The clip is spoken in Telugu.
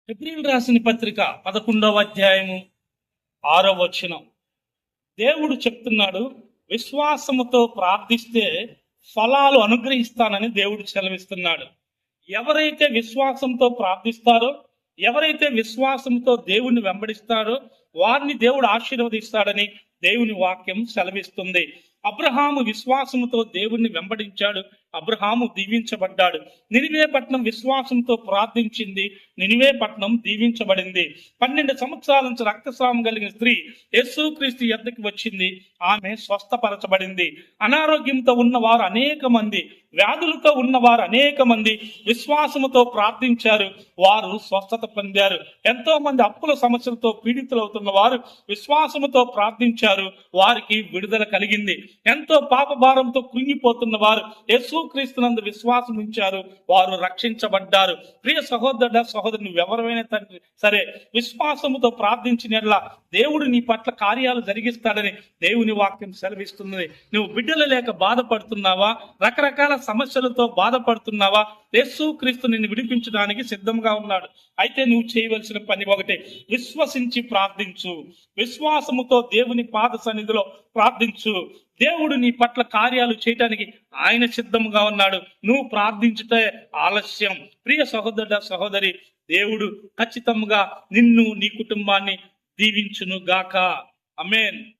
హెబ్రీయులకు రాసిన పత్రిక 11వ అధ్యాయము 6వ వచనం. దేవుడు చెప్తున్నాడు, విశ్వాసముతో ప్రార్థిస్తే ఫలాలు అనుగ్రహిస్తానని దేవుడు సెలవిస్తున్నాడు. ఎవరైతే విశ్వాసంతో ప్రార్థిస్తారో, ఎవరైతే విశ్వాసంతో దేవుణ్ణి వెంబడిస్తారో వారిని దేవుడు ఆశీర్వదిస్తాడని దేవుని వాక్యం సెలవిస్తుంది. అబ్రహాము విశ్వాసముతో దేవుణ్ణి వెంబడించాడు, అబ్రహాము దీవించబడ్డాడు. నినివే పట్టణం విశ్వాసంతో ప్రార్థించింది, నినివే పట్టణం దీవించబడింది. 12 సంవత్సరాల నుంచి రక్తస్రావం కలిగిన స్త్రీ యేసుక్రీస్తు యొద్దకు వచ్చింది, ఆమె స్వస్థపరచబడింది. అనారోగ్యంతో ఉన్నవారు అనేక మంది, వ్యాధులతో ఉన్నవారు అనేక మంది విశ్వాసముతో ప్రార్థించారు, వారు స్వస్థత పొందారు. ఎంతో మంది అప్పుల సమస్యలతో పీడితులవుతున్న వారు విశ్వాసముతో ప్రార్థించారు, వారికి విడుదల కలిగింది. ఎంతో పాప భారంతో కృంగిపోతున్న వారు యేసుక్రీస్తునందు విశ్వాసం ఉంచారు, వారు రక్షించబడ్డారు. ప్రియ సహోదరుడ సహోదరుని ఎవరైనా తండ్రి సరే, విశ్వాసముతో ప్రార్థించిన దేవుడు నీ పట్ల కార్యాలు జరిగిస్తాడని దేవుని వాక్యం సెలవిస్తున్నది. నువ్వు బిడ్డలు లేక బాధపడుతున్నావా, రకరకాల సమస్యలతో బాధపడుతున్నావా? యేసుక్రీస్తు నిన్ను విడిపించడానికి సిద్ధంగా ఉన్నాడు. అయితే నువ్వు చేయవలసిన పని ఒకటే, విశ్వసించి ప్రార్థించు. విశ్వాసముతో దేవుని పాద సన్నిధిలో ప్రార్థించు. దేవుడు నీ పట్ల కార్యాలు చేయటానికి ఆయన సిద్ధంగా ఉన్నాడు. నువ్వు ప్రార్థించుటే ఆలస్యం. ప్రియ సహోదరుడ సహోదరి, దేవుడు ఖచ్చితంగా నిన్ను నీ కుటుంబాన్ని దీవించును గాక. ఆమేన్.